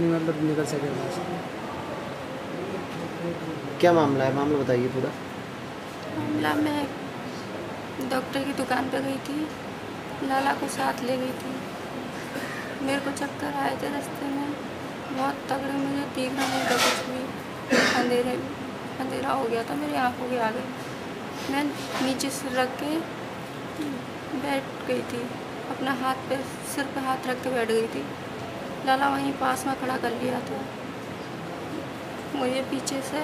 नहीं मतलब निकल सके वहाँ से। क्या मामला है, मामला बताइए पूरा। मामला मैं डॉक्टर की दुकान पर गई थी, लाला को साथ ले गई थी। मेरे को चक्कर आए थे रास्ते में बहुत तगड़े, मुझे दिखना नहीं था कुछ भी, अंधेरा हो गया था, मेरी आँखों के आगे। मैं नीचे सिर रख के बैठ गई थी, अपना हाथ पे सिर पे हाथ रख के बैठ गई थी। लाला वहीं पास में खड़ा कर लिया था मुझे पीछे से।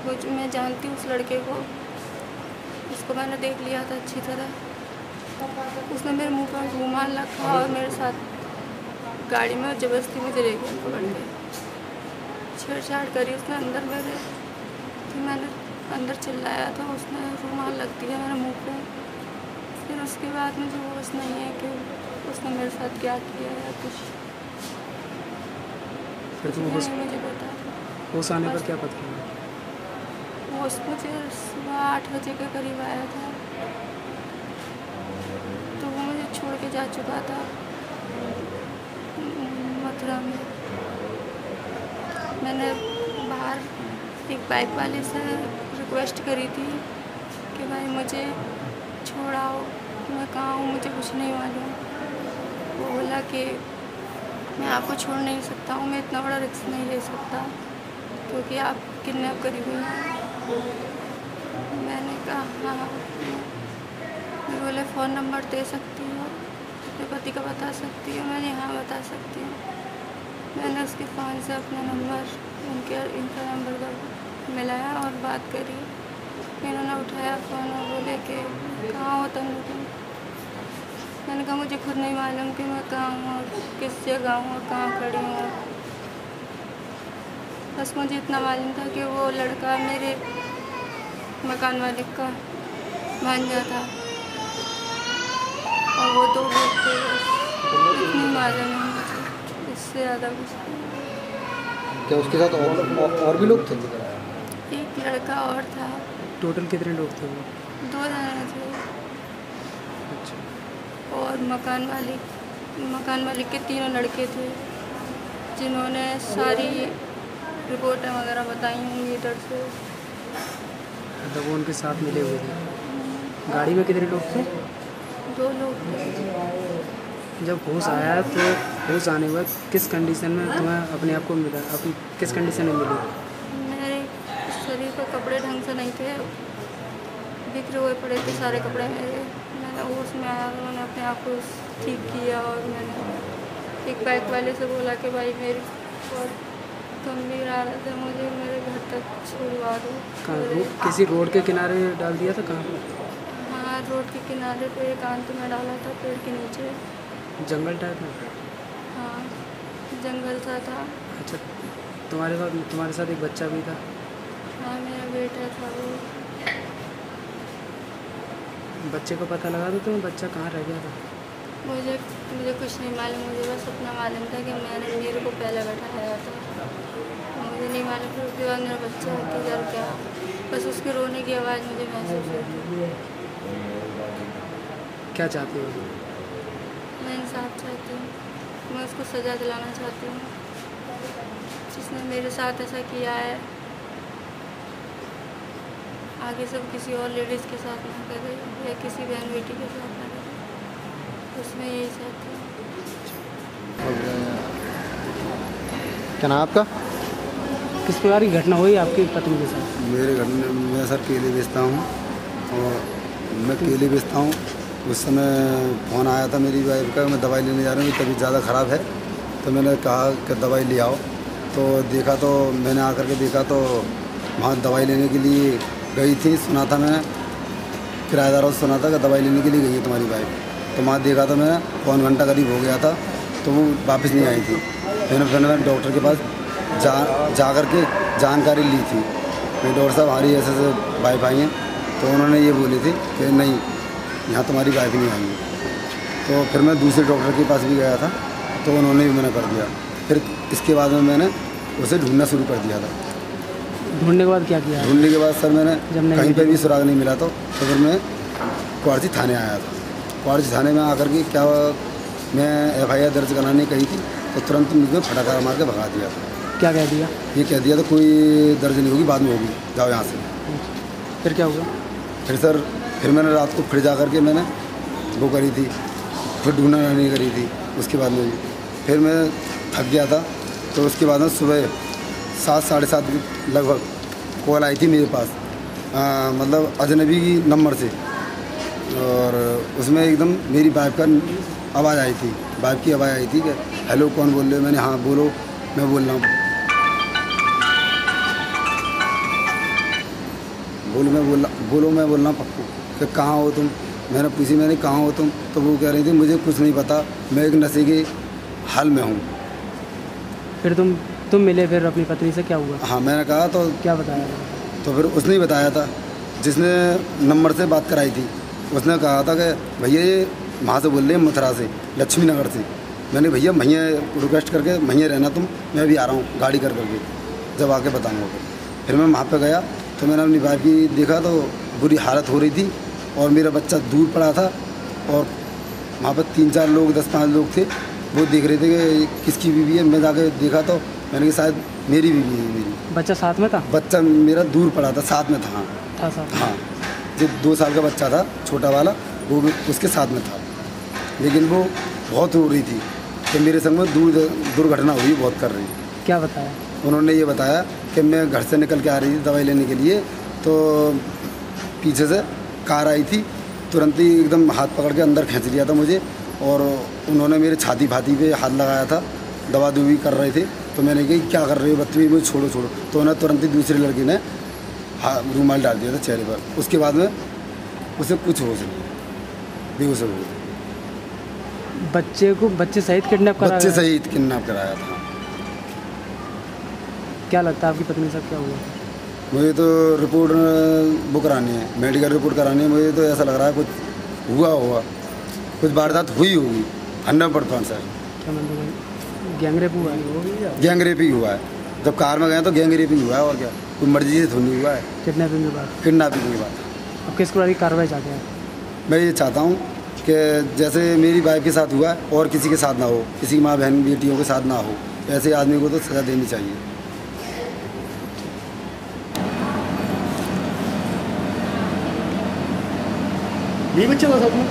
कुछ मैं जानती हूँ उस लड़के को, उसको मैंने देख लिया था अच्छी तरह। उसने मेरे मुंह पर रुमाल रखा और मेरे साथ गाड़ी में ज़बरदस्ती मुझे ले गया पकड़ के, छेड़छाड़ करी उसने अंदर मेरे। फिर मैंने अंदर चिल्लाया तो उसने रुमाल रख दिया मेरे मुंह पे। फिर उसके बाद मुझे होश नहीं है कि उसने मेरे साथ क्या किया या कुछ। फिर तुम मुझे पता होश आने पर क्या पता लगा? होश मुझे सुबह 8 बजे के करीब आया था, तो वो मुझे छोड़ के जा चुका था मथुरा में। मैंने बाहर एक बाइक वाले से रिक्वेस्ट करी थी कि भाई मुझे छोड़ाओ, मैं कहाँ हूँ मुझे कुछ नहीं मालूम। वो बोला कि मैं आपको छोड़ नहीं सकता हूँ, मैं इतना बड़ा रिस्क नहीं ले सकता क्योंकि आप किडनैप करी हुई हैं। मैंने कहा हाँ। मैं बोले फ़ोन नंबर दे सकती हो, अपने पति का बता सकती हो? मैंने हाँ बता सकती हूँ। मैंने उसके फ़ोन से अपना नंबर इनका नंबर मिलाया और बात करी। इन्होंने उठाया फ़ोन और बोले कि कहाँ हो तुम? मैंने कहा मुझे खुद नहीं मालूम कि मैं कहाँ हूँ और किस जगह हूँ और कहाँ खड़ी हूँ। बस मुझे इतना मालूम था कि वो लड़का मेरे मकान मालिक का भांजा था और वो 2 लोग थे। इतनी मालूम है मुझे, इससे ज़्यादा कुछ नहीं। क्या उसके साथ और भी लोग थे? एक लड़का और था। टोटल कितने लोग थे वो? 2 जने थे। अच्छा। और मकान मालिक के 3 लड़के थे जिन्होंने सारी रिपोर्टें वगैरह बताई होंगी इधर से। मतलब वो उनके साथ मिले हुए थे। गाड़ी में कितने लोग थे? 2 लोग थे। जब होश आया तो होश आने के बाद किस कंडीशन में तुम्हें अपने आप को मिला, अपनी किस कंडीशन में मिली? मेरे शरीर पर कपड़े ढंग से नहीं थे, बिखरे हुए पड़े थे सारे कपड़े मेरे। मैंने होश में आया, उन्होंने अपने आप को ठीक किया और मैंने एक बाइक वाले से बोला कि भाई मेरी बहुत गंभीर हालत है, मुझे मेरे घर तक छुड़वा दो। किसी रोड के किनारे डाल दिया था? कहाँ? हाँ, रोड के किनारे पे एकांत में डाला था, पेड़ के नीचे। जंगल टाइप में? हाँ, जंगल सा था। अच्छा, तुम्हारे साथ एक बच्चा भी था? हाँ, मेरा बेटा था। वो बच्चे को पता लगा था तुम्हें बच्चा कहाँ रह गया था? मुझे कुछ नहीं मालूम, मुझे बस अपना मालूम था कि मेरे को पहले बैठाया था। मुझे नहीं मालूम फिर उसके बाद मेरा बच्चा किधर गया। बस उसके रोने की आवाज़ मुझे महसूस हुई थी। क्या चाहती हो? मैं इंसाफ चाहती हूँ, मैं उसको सज़ा दिलाना चाहती हूँ जिसने मेरे साथ ऐसा किया है। आगे सब किसी और लेडीज़ के साथ ना करे या किसी बहन बेटी के साथ ना करे, उसमें यही चाहती हूँ। क्या नाम आपका? किस प्रकार की घटना हुई आपकी पत्नी के साथ? मेरे घर में मैं सर केले बेचता हूँ और मैं केले बेचता हूँ। उस समय फ़ोन आया था मेरी वाइफ का, मैं दवाई लेने जा रहा हूँ, तबीयत ज़्यादा ख़राब है। तो मैंने कहा कि दवाई ले आओ। तो देखा तो मैंने आकर के देखा तो वहाँ दवाई लेने के लिए गई थी। सुना था मैंने किराएदारों से सुना था कि दवाई लेने के लिए गई है तुम्हारी वाइफ। तो वहाँ देखा तो मैं पौन घंटा करीब हो गया था तो वो वापस नहीं आई थी। मैंने डॉक्टर के पास जा कर के जानकारी ली थी। मैं डॉक्टर साहब हमारी ऐसे वाइफ आई हैं, तो उन्होंने ये बोली थी कि नहीं यहाँ तुम्हारी वाइफ नहीं आई है। तो फिर मैं दूसरे डॉक्टर के पास भी गया था तो उन्होंने भी मना कर दिया। फिर इसके बाद में मैंने उसे ढूंढना शुरू कर दिया था। ढूंढने के बाद क्या किया? ढूंढने के बाद सर मैंने कहीं पर भी सुराग नहीं मिला तो फिर मैं क्वार्सी थाने आया था। क्वार्सी थाने में आकर के क्या मैं FIR दर्ज कराने कही थी तो तो तुरंत मुझे फटाका मार के भगा दिया था। क्या कह दिया? ये कह दिया तो कोई दर्द नहीं होगी, बाद में होगी, जाओ यहाँ से। फिर क्या हुआ? फिर सर फिर मैंने रात को फिर जा करके मैंने वो करी थी, फिर ढूंढना नहीं करी थी। उसके बाद में फिर मैं थक गया था, तो उसके बाद में सुबह 7 साढ़े 7 लगभग कॉल आई थी मेरे पास, मतलब अजनबी की नंबर से, और उसमें एकदम मेरी वाइफ का आवाज़ आई थी, वाइफ की आवाज़ आई थी कि हेलो कौन बोल रहे हो? मैंने हाँ बोलो, मैं बोल रहा हूँ। बोलो मैं बोल रहा हूँ पप्पू कि कहाँ हो तुम? मैंने पूछी, मैंने कहाँ हो तुम? तो वो कह रही थी मुझे कुछ नहीं पता, मैं एक नशे के हाल में हूँ। फिर तुम मिले फिर अपनी पत्नी से, क्या हुआ? हाँ मैंने कहा तो क्या बताया? तो फिर उसने ही बताया था, जिसने नंबर से बात कराई थी, उसने कहा था कि भैया ये वहाँ से बोल रहे हैं मथुरा से, लक्ष्मी नगर से। मैंने भैया भैया रिक्वेस्ट करके भैया रहना तुम, मैं भी आ रहा हूँ गाड़ी कर करके, जब आके बताऊँगा। फिर मैं वहाँ पे गया तो मैंने अपनी वाइफ की देखा तो बुरी हालत हो रही थी, और मेरा बच्चा दूर पड़ा था, और वहाँ पर 3-4 लोग 10-5 लोग थे, वो देख रहे थे कि किसकी बीवी है। मैं जाके देखा तो मैंने कहा शायद मेरी बीवी है। मेरी बच्चा साथ में था? बच्चा मेरा दूर पड़ा था, साथ में था। था साथ? हाँ, जो 2 साल का बच्चा था छोटा वाला, वो भी उसके साथ में था। लेकिन वो बहुत हो रही थी कि मेरे संग में दुर्घटना हुई, बहुत कर रही। क्या बताया? उन्होंने ये बताया कि मैं घर से निकल के आ रही थी दवाई लेने के लिए, तो पीछे से कार आई थी, तुरंत ही एकदम हाथ पकड़ के अंदर खींच लिया था मुझे, और उन्होंने मेरे छाती भाती पे हाथ लगाया था, दवा दुवी कर रहे थे। तो मैंने कहा क्या कर रहे हो बदतमीज, मुझे छोड़ो छोड़ो। तो उन्हें तुरंत ही दूसरी लड़की ने रूमाल डाल दिया था चेहरे पर। उसके बाद में उसे कुछ होश नहीं, बेहोश हो गई। बच्चे सहित किडनैप करा? बच्चे सहित किडनैप कराया था। क्या लगता है आपकी पत्नी से क्या हुआ? मुझे तो रिपोर्ट वो करानी है, मेडिकल रिपोर्ट करानी है। मुझे तो ऐसा लग रहा है कुछ हुआ होगा, कुछ वारदात हुई होगी 100%। सर क्या मतलब गैंगरेप हुआ है? गैंगरेप ही हुआ है। जब कार में गए तो गैंगरेप ही हुआ है, और क्या, कोई मर्जी से थोड़ी हुआ है। किडनैपिंग की बात? किडनैपिंग की बात। अब किस प्रकार की कार्रवाई चाहते हैं? मैं ये चाहता हूँ कि जैसे मेरी वाइफ के साथ हुआ है और किसी के साथ ना हो, किसी माँ बहन बेटियों के साथ ना हो, ऐसे आदमी को तो सज़ा देनी चाहिए। ये बच्चे का साथ में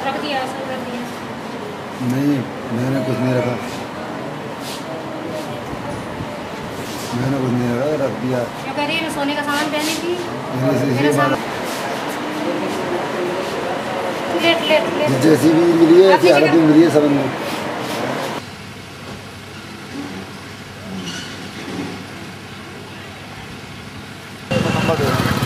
रख दिया, सब रख दिया। नहीं, मैंने कुछ नहीं रखा, मैंने कुछ नहीं रखा, रख दिया। क्या कह रही है? सोने का सामान पहनी थी, मेरे मेरा से सामान लेट जैसी भी मिली है, ऐसी हालत में मिली है सब में। नंबर दे